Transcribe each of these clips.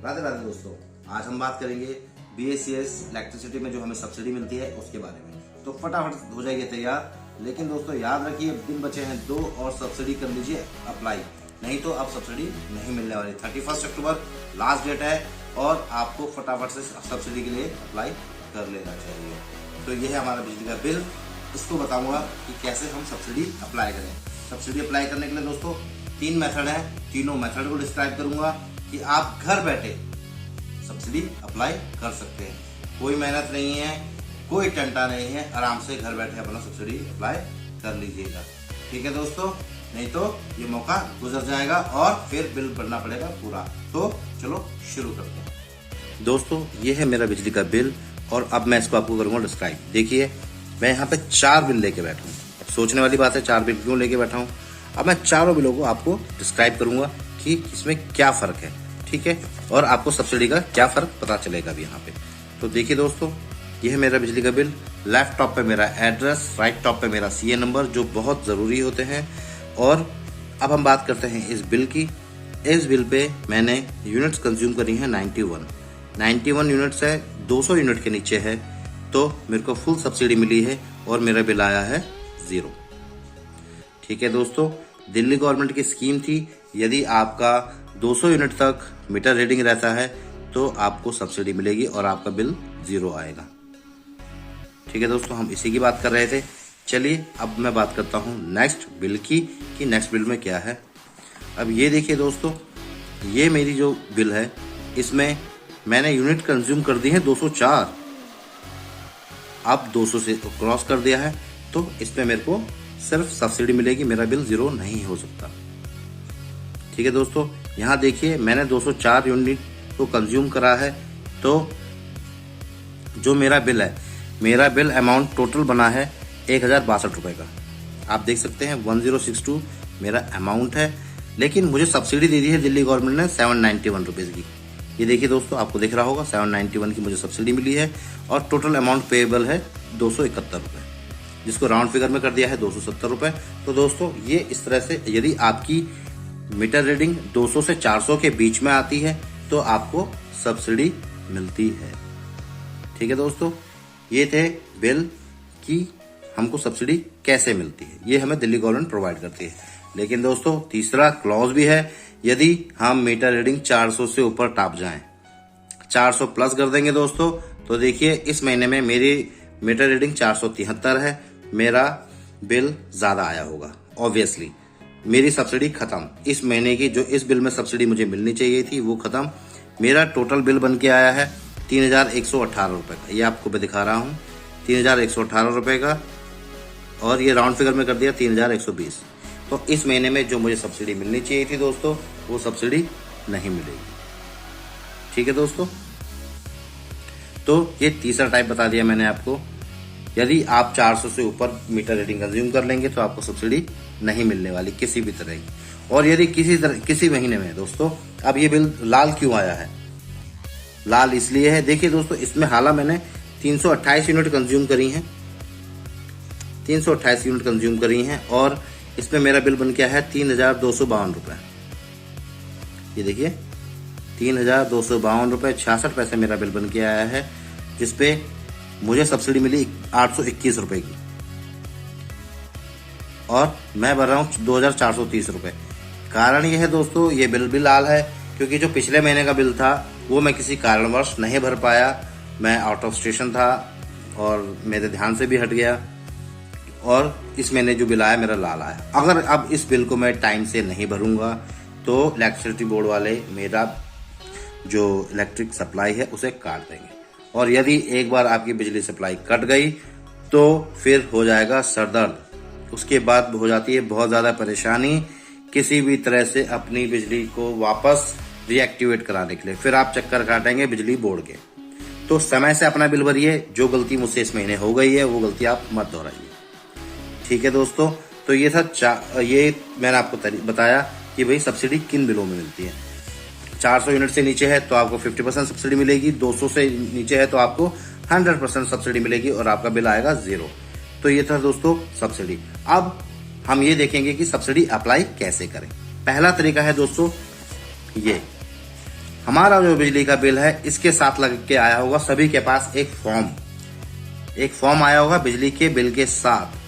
राधे राधे दोस्तों, आज हम बात करेंगे BACS इलेक्ट्रिसिटी में जो हमें सब्सिडी मिलती है उसके बारे में। तो फटाफट हो जाइए तैयार। लेकिन दोस्तों याद रखिए, दिन बचे हैं 2 और सब्सिडी कर लीजिए अप्लाई, नहीं तो अब सब्सिडी नहीं मिलने वाली। 31 अक्टूबर लास्ट डेट है और आपको फटाफट से सब्सिडी के लिए अप्लाई कर लेना चाहिए। तो यह है हमारा बिजली का बिल। इसको बताऊंगा कि कैसे हम सब्सिडी अप्लाई करें। सब्सिडी अप्लाई करने के लिए दोस्तों 3 मेथड है। तीनों मेथड को डिस्क्राइब करूंगा कि आप घर बैठे सब्सिडी अप्लाई कर सकते हैं। कोई मेहनत नहीं है, कोई टंटा नहीं है, आराम से घर बैठे अपना सब्सिडी अप्लाई कर लीजिएगा। ठीक है दोस्तों, नहीं तो ये मौका गुजर जाएगा और फिर बिल भरना पड़ेगा पूरा। तो चलो शुरू करते हैं। दोस्तों ये है मेरा बिजली का बिल और अब मैं इसको आपको करूंगा डिस्क्राइब। देखिए मैं यहाँ पे 4 बिल लेके बैठा हूँ। अब सोचने वाली बात है 4 बिल क्यों लेके बैठा हूँ। अब मैं चारों बिलों को आपको डिस्क्राइब करूंगा कि इसमें क्या फर्क है, ठीक है, और आपको सब्सिडी का क्या फर्क पता चलेगा अभी यहाँ पे। तो देखिए दोस्तों, यह है मेरा बिजली का बिल। लेफ्ट टॉप पे मेरा एड्रेस, राइट टॉप पे मेरा CA नंबर, जो बहुत ज़रूरी होते हैं। और अब हम बात करते हैं इस बिल की। इस बिल पे मैंने यूनिट्स कंज्यूम करी हैं 91 यूनिट्स है। 200 यूनिट के नीचे है तो मेरे को फुल सब्सिडी मिली है और मेरा बिल आया है 0। ठीक है दोस्तों, दिल्ली गवर्नमेंट की स्कीम थी, यदि आपका 200 यूनिट तक मीटर रीडिंग रहता है तो आपको सब्सिडी मिलेगी और आपका बिल 0 आएगा। ठीक है दोस्तों, हम इसी की बात कर रहे थे। चलिए अब मैं बात करता हूँ नेक्स्ट बिल की कि नेक्स्ट बिल में क्या है। अब ये देखिए दोस्तों, ये मेरी जो बिल है इसमें मैंने यूनिट कंज्यूम कर दी है 204। अब 200 से क्रॉस कर दिया है तो इसमें मेरे को सिर्फ सब्सिडी मिलेगी, मेरा बिल 0 नहीं हो सकता। ठीक है दोस्तों, यहाँ देखिए मैंने 204 यूनिट को कंज्यूम करा है तो जो मेरा बिल है, मेरा बिल अमाउंट टोटल बना है 1062 रुपये का। आप देख सकते हैं 1062 मेरा अमाउंट है, लेकिन मुझे सब्सिडी दे दी है दिल्ली गवर्नमेंट ने 791 रुपीज़ की। ये देखिए दोस्तों, आपको दिख रहा होगा 791 की मुझे सब्सिडी मिली है और टोटल अमाउंट पेएबल है 271 रुपये, जिसको राउंड फिगर में कर दिया है 270 रुपये। तो दोस्तों ये इस तरह से यदि आपकी मीटर रीडिंग 200 से 400 के बीच में आती है तो आपको सब्सिडी मिलती है। ठीक है दोस्तों, ये थे बिल की हमको सब्सिडी कैसे मिलती है, ये हमें दिल्ली गवर्नमेंट प्रोवाइड करती है। लेकिन दोस्तों तीसरा क्लॉज भी है, यदि हम मीटर रीडिंग 400 से ऊपर टाप जाएं, 400 प्लस कर देंगे दोस्तों, तो देखिए इस महीने में मेरी मीटर रीडिंग 473 है, मेरा बिल ज्यादा आया होगा। ऑब्वियसली मेरी सब्सिडी खत्म। इस महीने की जो इस बिल में सब्सिडी मुझे मिलनी चाहिए थी वो खत्म। मेरा टोटल बिल बन के आया है 3118 रुपये का। ये आपको मैं दिखा रहा हूँ 3118 रुपये का, और ये राउंड फिगर में कर दिया 3120। तो इस महीने में जो मुझे सब्सिडी मिलनी चाहिए थी दोस्तों वो सब्सिडी नहीं मिलेगी। ठीक है दोस्तों, तो ये तीसरा टाइप बता दिया मैंने आपको। यदि आप 400 से ऊपर मीटर रीडिंग कंज्यूम कर लेंगे तो आपको सब्सिडी नहीं मिलने वाली किसी भी तरह की। और यदि किसी महीने में दोस्तों, अब ये बिल लाल क्यों आया है? लाल इसलिए है, देखिए दोस्तों इसमें हालांकि मैंने 328 यूनिट कंज्यूम करी हैं, 328 यूनिट कंज्यूम करी हैं और इसमें मेरा बिल बन गया है 3252 रुपये। ये देखिए 3252 रुपये 66 पैसे मेरा बिल बन के आया है, जिसपे मुझे सब्सिडी मिली 821 रुपये की और मैं भर रहा हूँ 2430 रुपये। कारण यह है दोस्तों, ये बिल भी लाल है क्योंकि जो पिछले महीने का बिल था वो मैं किसी कारणवश नहीं भर पाया। मैं आउट ऑफ स्टेशन था और मेरे ध्यान से भी हट गया और इस महीने जो बिल आया मेरा लाल आया। अगर अब इस बिल को मैं टाइम से नहीं भरूंगा तो इलेक्ट्रिसिटी बोर्ड वाले मेरा जो इलेक्ट्रिक सप्लाई है उसे काट देंगे, और यदि एक बार आपकी बिजली सप्लाई कट गई तो फिर हो जाएगा सरदर्द। उसके बाद हो जाती है बहुत ज़्यादा परेशानी किसी भी तरह से अपनी बिजली को वापस रीएक्टिवेट कराने के लिए। फिर आप चक्कर काटेंगे बिजली बोर्ड के। तो समय से अपना बिल भरिए। जो गलती मुझसे इस महीने हो गई है वो गलती आप मत दोहराइए। ठीक है दोस्तों, तो ये था ये मैंने आपको बताया कि भाई सब्सिडी किन बिलों में मिलती है। 400 यूनिट से नीचे है तो आपको 50% सब्सिडी मिलेगी, 200 से नीचे है तो आपको 100% सब्सिडी मिलेगी और आपका बिल आएगा 0। तो ये था दोस्तों सब्सिडी। अब हम ये देखेंगे कि सब्सिडी अप्लाई कैसे करें। पहला तरीका है दोस्तों ये हमारा जो बिजली का बिल है इसके साथ लग के आया होगा सभी के पास एक फॉर्म आया होगा बिजली के बिल के साथ।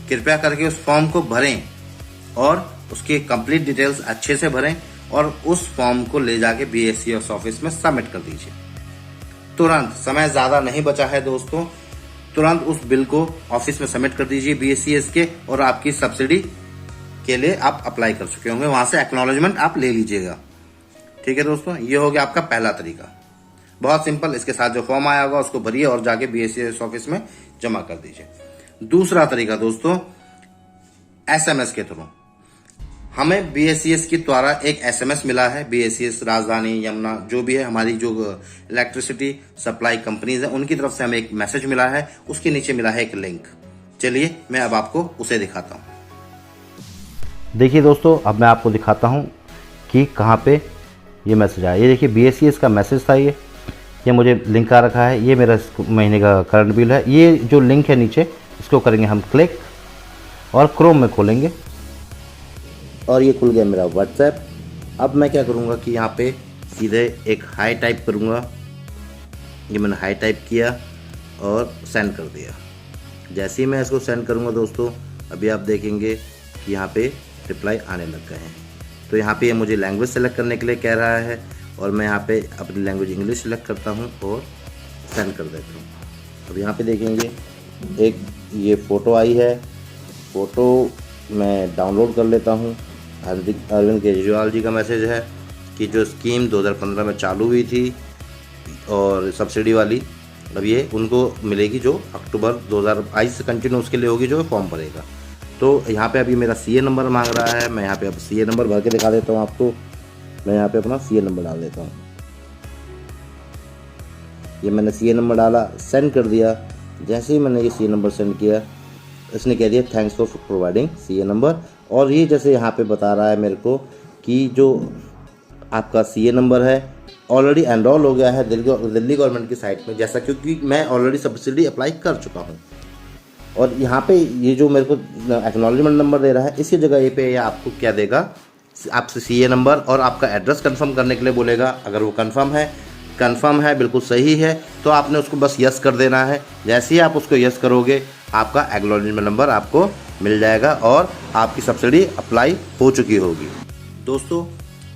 कृपया करके उस फॉर्म को भरें और उसकी कंप्लीट डिटेल्स अच्छे से भरें और उस फॉर्म को ले जाके BSES ऑफिस में सबमिट कर दीजिए तुरंत। समय ज्यादा नहीं बचा है दोस्तों, तुरंत उस बिल को ऑफिस में सबमिट कर दीजिए BSES के, और आपकी सब्सिडी के लिए आप अप्लाई कर चुके होंगे, वहां से एक्नॉलेजमेंट आप ले लीजिएगा। ठीक है दोस्तों, ये हो गया आपका पहला तरीका, बहुत सिंपल। इसके साथ जो फॉर्म आया होगा उसको भरिए और जाके BSES ऑफिस में जमा कर दीजिए। दूसरा तरीका दोस्तों, SMS के थ्रू। हमें BSES के द्वारा एक SMS मिला है, BSES राजधानी, यमुना, जो भी है हमारी जो इलेक्ट्रिसिटी सप्लाई कंपनीज है उनकी तरफ से हमें एक मैसेज मिला है, उसके नीचे मिला है एक लिंक। चलिए मैं अब आपको उसे दिखाता हूं। देखिए दोस्तों, अब मैं आपको दिखाता हूं कि कहां पे ये मैसेज आया। ये देखिए BSES का मैसेज था, ये मुझे लिंक आ रखा है, ये मेरा इस महीने का करंट बिल है। ये जो लिंक है नीचे, इसको करेंगे हम क्लिक और क्रोम में खोलेंगे और ये खुल गया मेरा व्हाट्सएप। अब मैं क्या करूँगा कि यहाँ पे सीधे एक हाई टाइप करूँगा। ये मैंने हाई टाइप किया और सेंड कर दिया। जैसे ही मैं इसको सेंड करूँगा दोस्तों, अभी आप देखेंगे कि यहाँ पे रिप्लाई आने लग गए हैं। तो यहाँ पे ये मुझे लैंग्वेज सेलेक्ट करने के लिए कह रहा है और मैं यहाँ पे अपनी लैंग्वेज इंग्लिश सेलेक्ट करता हूँ और सेंड कर देता हूँ। अब यहाँ पे देखेंगे एक ये फ़ोटो आई है, फ़ोटो मैं डाउनलोड कर लेता हूँ। अरविंद केजरीवाल जी का मैसेज है कि जो स्कीम 2015 में चालू हुई थी और सब्सिडी वाली, अब ये उनको मिलेगी जो अक्टूबर 2022 से कंटिन्यू उसके लिए होगी, जो फॉर्म भरेगा। तो यहाँ पे अभी मेरा CA नंबर मांग रहा है, मैं यहाँ पे अब CA नंबर भर के दिखा देता हूँ आपको। मैं यहाँ पे अपना CA नंबर डाल देता हूँ। ये मैंने CA नंबर डाला, सेंड कर दिया। जैसे ही मैंने ये CA नंबर सेंड किया, इसने कह दिया thanks for providing CA number. और ये जैसे यहाँ पे बता रहा है मेरे को कि जो आपका CA नंबर है ऑलरेडी एनरोल हो गया है दिल्ली गवर्नमेंट की साइट में, जैसा क्योंकि मैं ऑलरेडी सब्सिडी अप्लाई कर चुका हूँ। और यहाँ पे ये जो मेरे को एक्नॉलेजमेंट नंबर दे रहा है, इसकी जगह ये पे आपको क्या देगा, आपसे CA नंबर और आपका एड्रेस कंफर्म करने के लिए बोलेगा। अगर वो कंफर्म है बिल्कुल सही है, तो आपने उसको बस यस कर देना है। जैसे ही आप उसको यस करोगे, आपका एक्नॉलेजमेंट नंबर आपको मिल जाएगा और आपकी सब्सिडी अप्लाई हो चुकी होगी। दोस्तों,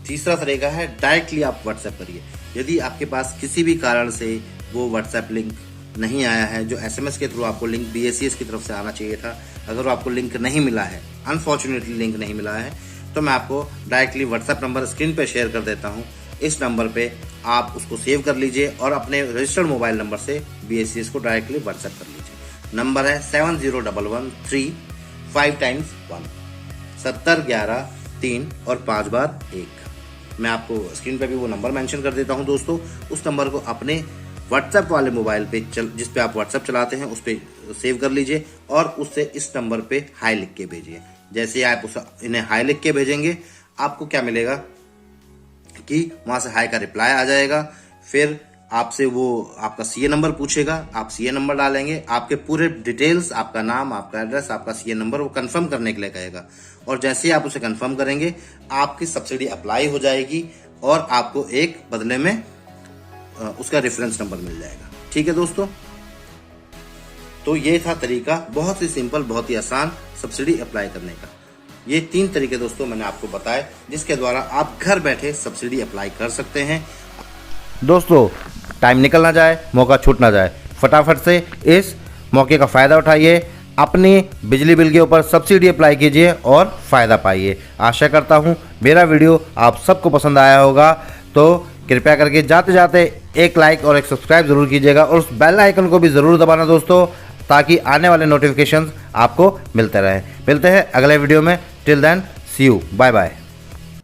तीसरा तरीका है डायरेक्टली आप व्हाट्सएप करिए। यदि आपके पास किसी भी कारण से वो व्हाट्सएप लिंक नहीं आया है, जो SMS के थ्रू आपको लिंक BSES की तरफ से आना चाहिए था, अगर आपको लिंक नहीं मिला है, अनफॉर्चुनेटली लिंक नहीं मिला है, तो मैं आपको डायरेक्टली व्हाट्सएप नंबर स्क्रीन पे शेयर कर देता हूँ। इस नंबर पे आप उसको सेव कर लीजिए और अपने रजिस्टर्ड मोबाइल नंबर से BSES को डायरेक्टली व्हाट्सएप कर लीजिए। नंबर है 701135 टाइम्स 1 70 11 3 और 5 बार 1। मैं आपको स्क्रीन पे भी वो नंबर मेंशन कर देता हूं दोस्तों। उस नंबर को अपने व्हाट्सएप वाले मोबाइल पे जिस पे आप व्हाट्सएप चलाते हैं उस पे सेव कर लीजिए और उससे इस नंबर पे हाई लिख के भेजिए। जैसे ही आप इन्हें हाई लिख के भेजेंगे, आपको क्या मिलेगा कि वहां से हाई का रिप्लाई आ जाएगा। फिर आपसे वो आपका CA नंबर पूछेगा, आप CA नंबर डालेंगे, आपके पूरे डिटेल्स, आपका नाम, आपका एड्रेस, आपका CA नंबर वो कंफर्म करने के लिए कहेगा। और जैसे ही आप उसे कंफर्म करेंगे, आपकी सब्सिडी अप्लाई हो जाएगी और आपको एक बदले में उसका रेफरेंस नंबर मिल जाएगा। ठीक है दोस्तों, तो ये था तरीका, बहुत ही सिंपल, बहुत ही आसान सब्सिडी अप्लाई करने का। ये 3 तरीके दोस्तों मैंने आपको बताए, जिसके द्वारा आप घर बैठे सब्सिडी अप्लाई कर सकते हैं। दोस्तों, टाइम निकल ना जाए, मौका छूट ना जाए, फटाफट से इस मौके का फ़ायदा उठाइए, अपनी बिजली बिल के ऊपर सब्सिडी अप्लाई कीजिए और फ़ायदा पाइए। आशा करता हूँ मेरा वीडियो आप सबको पसंद आया होगा, तो कृपया करके जाते जाते एक लाइक और एक सब्सक्राइब ज़रूर कीजिएगा और उस बेल आइकन को भी ज़रूर दबाना दोस्तों, ताकि आने वाले नोटिफिकेशंस आपको मिलते रहें। मिलते हैं अगले वीडियो में। Till then, see you, bye bye.